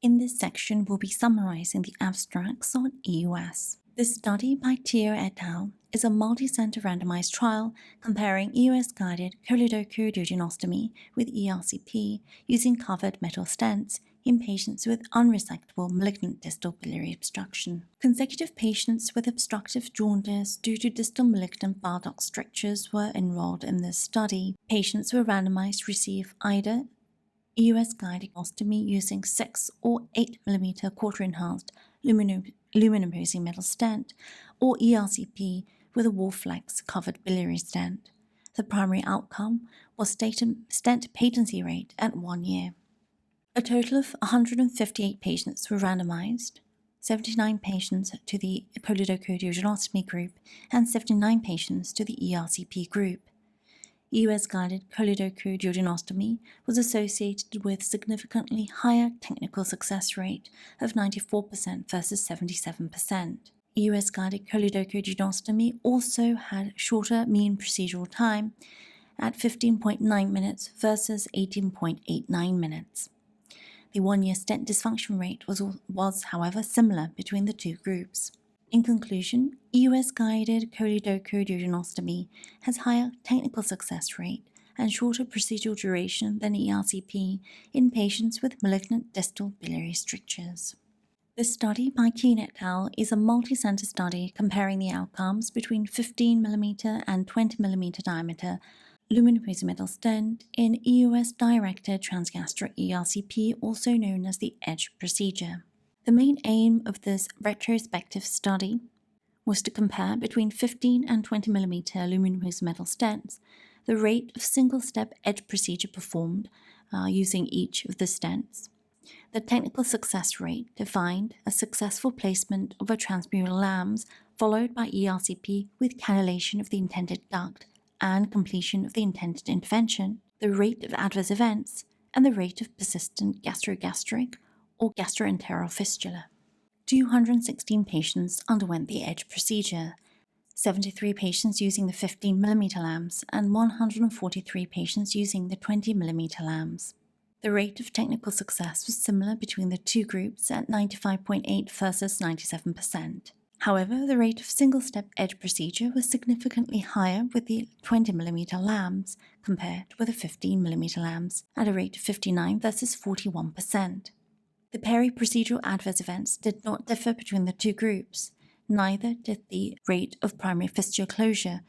In this section, we'll be summarizing the abstracts on EOS. This study by Teo et al. Is a multi-center randomized trial comparing Eos Guided Cholidodocudiogenostomy with ERCP using covered metal stents in patients with unresectable malignant distal biliary obstruction. Consecutive patients with obstructive jaundice due to distal malignant bile duct strictures were enrolled in this study. Patients were randomized to receive either Eos Guided Cholidodocudiogenostomy using 6 or 8 mm quarter-enhanced luminopacing metal stent, or ERCP with a Wallflex covered biliary stent. The primary outcome was stent patency rate at 1 year. A total of 158 patients were randomized, 79 patients to the cholidodocudiogenostomy group and 79 patients to the ERCP group. Eos Guided Cholidodocudiogenostomy was associated with significantly higher technical success rate of 94% versus 77%. Eos Guided Cholidodocudiogenostomy also had shorter mean procedural time at 15.9 minutes versus 18.89 minutes. The 1-year stent dysfunction rate was, however, similar between the two groups. In conclusion, Eos Guided Cholidodocudiogenostomy has higher technical success rate and shorter procedural duration than ERCP in patients with malignant distal biliary strictures. This study by Keen et al. Is a multi-center study comparing the outcomes between 15 mm and 20 mm diameter luminopacing metal stent in EOS-directed transgastric ERCP, also known as the ASGE procedure. The main aim of this retrospective study was to compare between 15 and 20 mm luminopacing metal stents the rate of single-step ASGE procedure performed using each of the stents, the technical success rate defined as successful placement of a transmural lambs followed by ERCP with cannulation of the intended duct and completion of the intended intervention, the rate of adverse events, and the rate of persistent gastrogastric or gastroenteral fistula. 216 patients underwent the ASGE procedure, 73 patients using the 15 mm lambs and 143 patients using the 20 mm lambs. The rate of technical success was similar between the two groups at 95.8% versus 97%. However, the rate of single-step ASGE procedure was significantly higher with the 20 mm lambs compared with the 15 mm lambs at a rate of 59% versus 41%. The periprocedural adverse events did not differ between the two groups, neither did the rate of primary fistula closure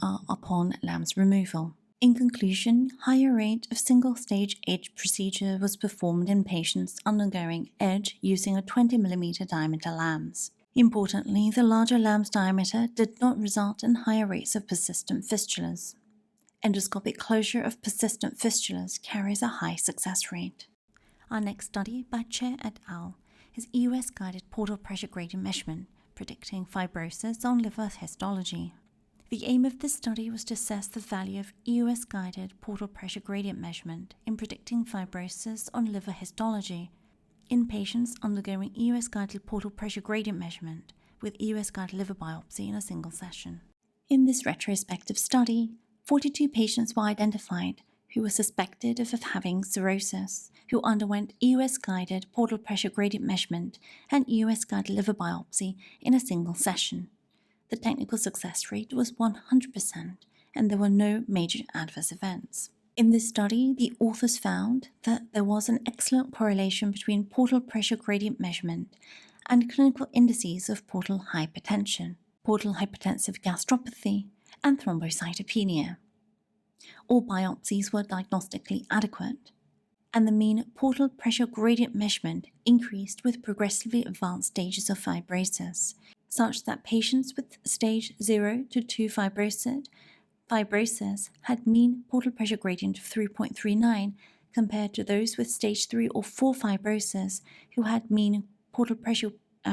upon lambs removal. In conclusion, higher rate of single-stage ASGE procedure was performed in patients undergoing ASGE using a 20 mm diameter lambs. Importantly, the larger lambs diameter did not result in higher rates of persistent fistulas. Endoscopic closure of persistent fistulas carries a high success rate. Our next study by Che et al. Is EOS-guided portal pressure gradient measurement predicting fibrosis on liver histology. The aim of this study was to assess the value of Eos Guided Portal Pressure Gradient Measurement in predicting fibrosis on liver histology in patients undergoing Eos Guided Portal Pressure Gradient Measurement with Eos Guided liver biopsy in a single session. In this retrospective study, 42 patients were identified who were suspected of having cirrhosis, who underwent Eos-guided portal pressure gradient measurement and Eos-guided liver biopsy in a single session. The technical success rate was 100%, and there were no major adverse events. In this study, the authors found that there was an excellent correlation between portal pressure gradient measurement and clinical indices of portal hypertension, portal hypertensive gastropathy, and thrombocytopenia. All biopsies were diagnostically adequate, and the mean portal pressure gradient measurement increased with progressively advanced stages of fibrosis, such that patients with stage 0 to 2 fibrosis had mean portal pressure gradient of 3.39 compared to those with stage 3 or 4 fibrosis who had mean portal pressure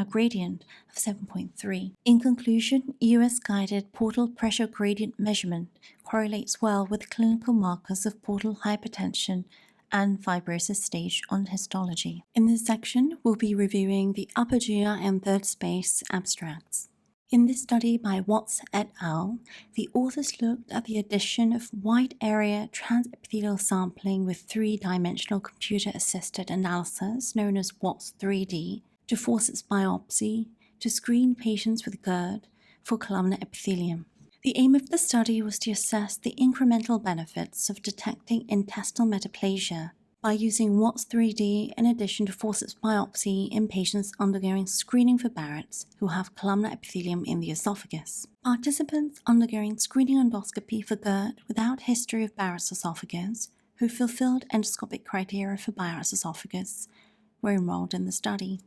gradient of 7.3. In conclusion, US-guided portal pressure gradient measurement correlates well with clinical markers of portal hypertension and fibrosis stage on histology. In this section, we'll be reviewing the upper GI and third space abstracts. In this study by Watts et al., the authors looked at the addition of wide area transepithelial sampling with three-dimensional computer-assisted analysis known as Watts 3D to forceps biopsy to screen patients with GERD for columnar epithelium. The aim of the study was to assess the incremental benefits of detecting intestinal metaplasia by using Watts 3D in addition to forceps biopsy in patients undergoing screening for Barrett's who have columnar epithelium in the esophagus. Participants undergoing screening endoscopy for GERD without history of Barrett's esophagus who fulfilled endoscopic criteria for Barrett's esophagus were enrolled in the study.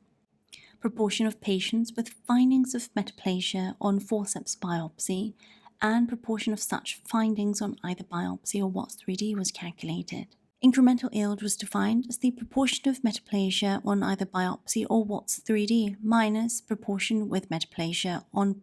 Proportion of patients with findings of metaplasia on forceps biopsy and proportion of such findings on either biopsy or Watts 3D was calculated. Incremental yield was defined as the proportion of metaplasia on either biopsy or Watts 3D minus proportion with metaplasia on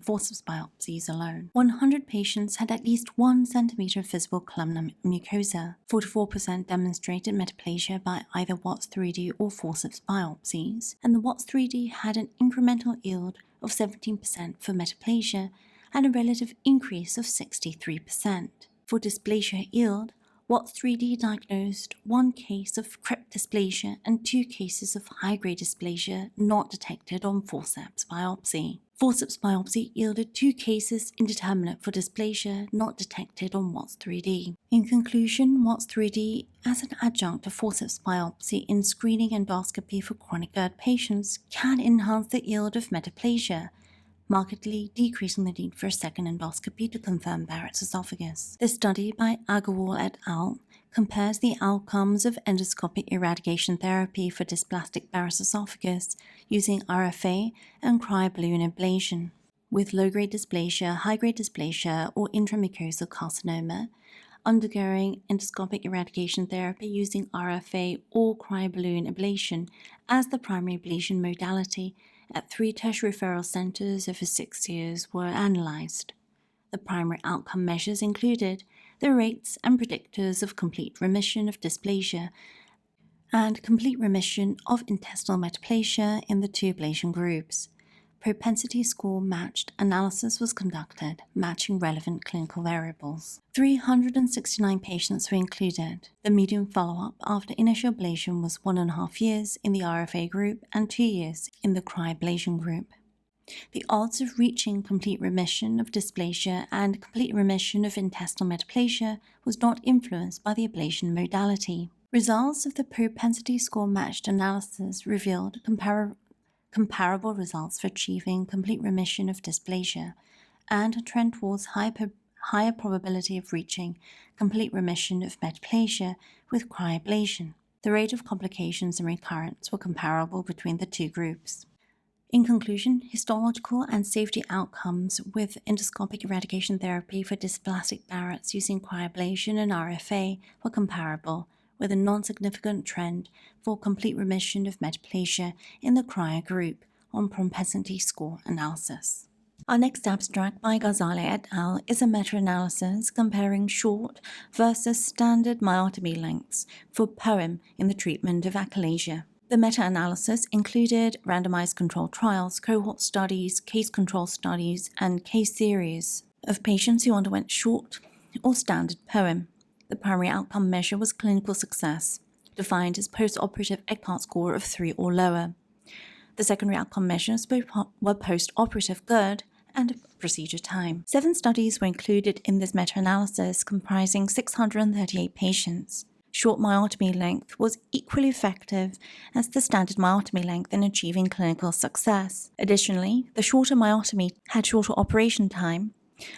forceps biopsies alone. 100 patients had at least 1 centimeter of visible columnar mucosa. 44% demonstrated metaplasia by either Watts 3D or forceps biopsies, and the Watts 3D had an incremental yield of 17% for metaplasia and a relative increase of 63%. For dysplasia yield, Watts 3D diagnosed 1 case of crypt dysplasia and 2 cases of high-grade dysplasia not detected on forceps biopsy. Forceps biopsy yielded 2 cases indeterminate for dysplasia not detected on Watts 3D. In conclusion, Watts 3D as an adjunct to forceps biopsy in screening endoscopy for chronic GERD patients can enhance the yield of metaplasia, markedly decreasing the need for a second endoscopy to confirm Barrett's esophagus. This study by Agarwal et al. Compares the outcomes of endoscopic eradication therapy for dysplastic Barrett's esophagus using RFA and cryoballoon ablation. With low-grade dysplasia, high-grade dysplasia, or intramucosal carcinoma, undergoing endoscopic eradication therapy using RFA or cryoballoon ablation as the primary ablation modality at 3 tertiary referral centers over 6 years were analyzed. The primary outcome measures included the rates and predictors of complete remission of dysplasia and complete remission of intestinal metaplasia in the 2 ablation groups. Propensity score matched analysis was conducted, matching relevant clinical variables. 369 patients were included. The median follow-up after initial ablation was 1.5 years in the RFA group and 2 years in the cryoablation group. The odds of reaching complete remission of dysplasia and complete remission of intestinal metaplasia was not influenced by the ablation modality. Results of the propensity score matched analysis revealed comparable results for achieving complete remission of dysplasia and a trend towards higher probability of reaching complete remission of metaplasia with cryoablation. The rate of complications and recurrence were comparable between the 2 groups. In conclusion, histological and safety outcomes with endoscopic eradication therapy for dysplastic Barrett's using cryoablation and RFA were comparable, with a non-significant trend for complete remission of metaplasia in the cryo group on propensity score analysis. Our next abstract by Ghazali et al. Is a meta-analysis comparing short versus standard myotomy lengths for perm in the treatment of achalasia. The meta-analysis included randomized controlled trials, cohort studies, case control studies, and case series of patients who underwent short or standard perm. The primary outcome measure was clinical success, defined as post-operative Eckhart score of 3 or lower. The secondary outcome measures were post-operative GERD and procedure time. 7 studies were included in this meta-analysis comprising 638 patients. Short myotomy length was equally effective as the standard myotomy length in achieving clinical success. Additionally, the shorter myotomy had shorter operation time,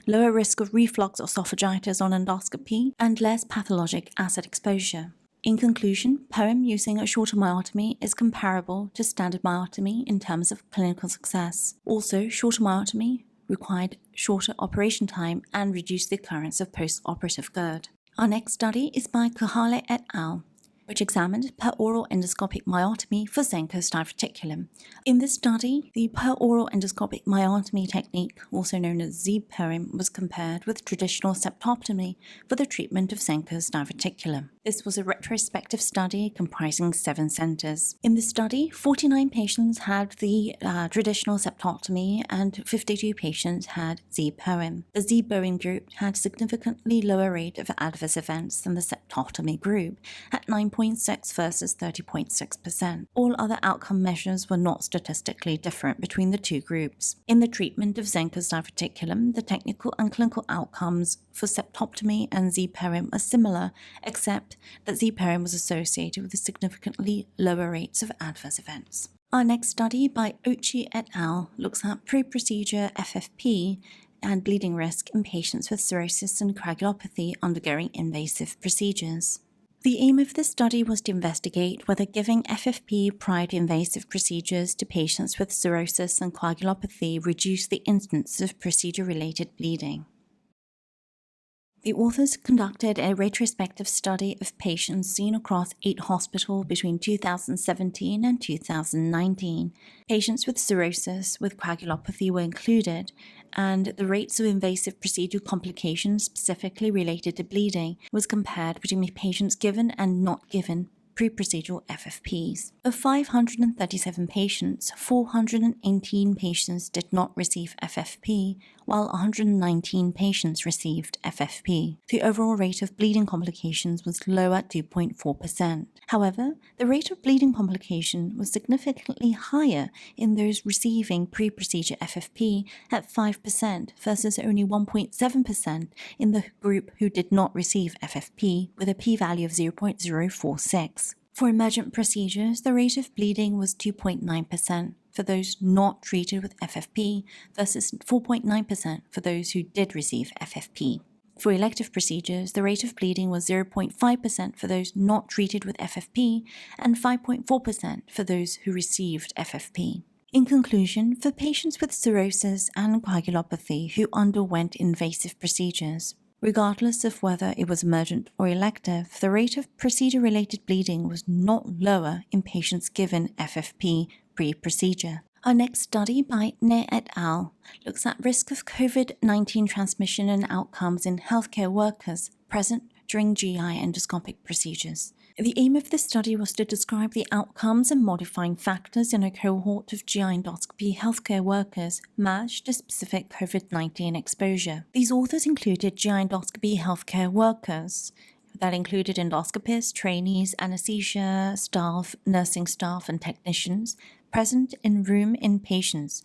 lower risk of reflux esophagitis on endoscopy, and less pathologic acid exposure. In conclusion, perm using a shorter myotomy is comparable to standard myotomy in terms of clinical success. Also, shorter myotomy required shorter operation time and reduced the occurrence of post-operative GERD. Our next study is by Kohale et al., which examined per-oral endoscopic myotomy for Zenker's diverticulum. In this study, the per-oral endoscopic myotomy technique, also known as Z-perm, was compared with traditional septoptomy for the treatment of Zenker's diverticulum. This was a retrospective study comprising 7 centers. In this study, 49 patients had the traditional septoptomy and 52 patients had Z-perm. The Z-perm group had significantly lower rate of adverse events than the septoptomy group at 9.6 versus 30.6%. All other outcome measures were not statistically different between the 2 groups. In the treatment of Zenker's diverticulum, the technical and clinical outcomes for septoptomy and Z-perm are similar, except that Z-perm was associated with significantly lower rates of adverse events. Our next study by Ochi et al. Looks at pre-procedure FFP and bleeding risk in patients with cirrhosis and coagulopathy undergoing invasive procedures. The aim of this study was to investigate whether giving FFP prior to invasive procedures to patients with cirrhosis and coagulopathy reduced the incidence of procedure-related bleeding. The authors conducted a retrospective study of patients seen across 8 hospitals between 2017 and 2019. Patients with cirrhosis with coagulopathy were included, and the rates of invasive procedure complications specifically related to bleeding was compared between patients given and not given pre-procedural FFPs. Of 537 patients, 418 patients did not receive FFP, while 119 patients received FFP. The overall rate of bleeding complications was low at 2.4%. However, the rate of bleeding complication was significantly higher in those receiving pre-procedure FFP at 5% versus only 1.7% in the group who did not receive FFP, with a p-value of 0.046. For emergent procedures, the rate of bleeding was 2.9% for those not treated with FFP versus 4.9% for those who did receive FFP. For elective procedures, the rate of bleeding was 0.5% for those not treated with FFP and 5.4% for those who received FFP. In conclusion, for patients with cirrhosis and coagulopathy who underwent invasive procedures, regardless of whether it was emergent or elective, the rate of procedure-related bleeding was not lower in patients given FFP pre-procedure. Our next study by Ne et al. Looks at risk of COVID-19 transmission and outcomes in healthcare workers present during GI endoscopic procedures. The aim of this study was to describe the outcomes and modifying factors in a cohort of GI endoscopy healthcare workers matched to specific COVID-19 exposure. These authors included GI endoscopy healthcare workers. That included endoscopists, trainees, anesthesia staff, nursing staff, and technicians present in room in patients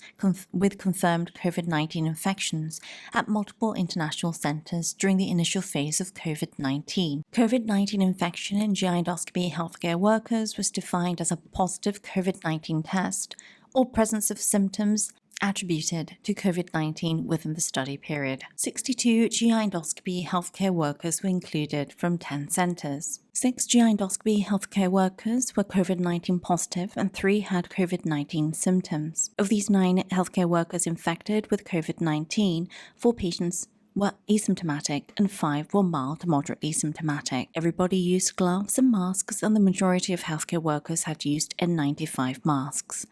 with confirmed COVID-19 infections at multiple international centers during the initial phase of COVID-19. COVID-19 infection in GI endoscopy healthcare workers was defined as a positive COVID-19 test or presence of symptoms attributed to COVID-19 within the study period. 62 GI endoscopy healthcare workers were included from 10 centers. 6 GI endoscopy healthcare workers were COVID-19 positive and 3 had COVID-19 symptoms. Of these 9 healthcare workers infected with COVID-19, 4 patients were asymptomatic and 5 were mild to moderately symptomatic. Everybody used gloves and masks, and the majority of healthcare workers had used N95 masks.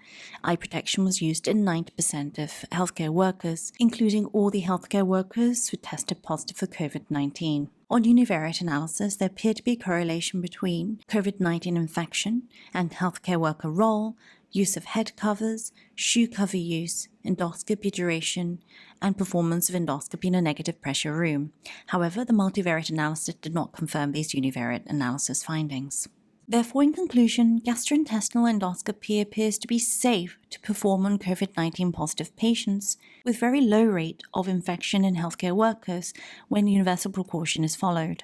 Eye protection was used in 90% of healthcare workers, including all the healthcare workers who tested positive for COVID-19. On univariate analysis, there appeared to be a correlation between COVID-19 infection and healthcare worker role, use of head covers, shoe cover use, endoscopy duration, and performance of endoscopy in a negative pressure room. However, the multivariate analysis did not confirm these univariate analysis findings. Therefore, in conclusion, gastrointestinal endoscopy appears to be safe to perform on COVID-19 positive patients with very low rate of infection in healthcare workers when universal precaution is followed.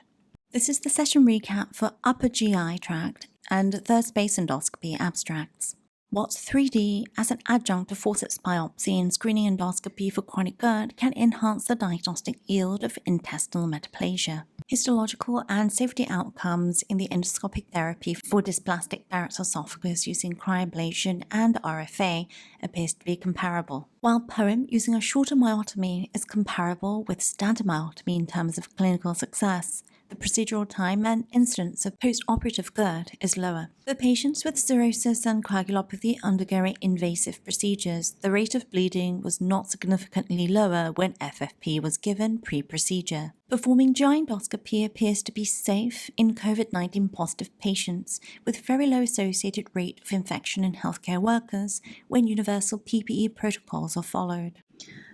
This is the session recap for upper GI tract and third space endoscopy abstracts. What's 3D as an adjunct to forceps biopsy and screening endoscopy for chronic GERD can enhance the diagnostic yield of intestinal metaplasia. Histological and safety outcomes in the endoscopic therapy for dysplastic Barrett's esophagus using cryoablation and RFA appears to be comparable. While POEM using a shorter myotomy is comparable with standard myotomy in terms of clinical success, the procedural time and incidence of post-operative GERD is lower. For patients with cirrhosis and coagulopathy undergoing invasive procedures, the rate of bleeding was not significantly lower when FFP was given pre-procedure. Performing GI endoscopy appears to be safe in COVID-19 positive patients with very low associated rate of infection in healthcare workers when universal PPE protocols are followed.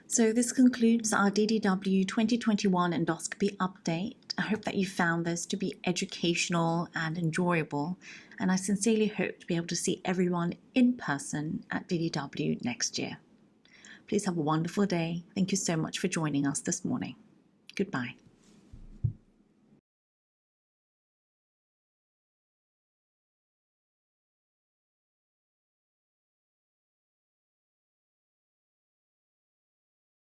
So this concludes our DDW 2021 endoscopy update. I hope that you found this to be educational and enjoyable, and I sincerely hope to be able to see everyone in person at DDW next year. Please have a wonderful day. Thank you so much for joining us this morning. Goodbye.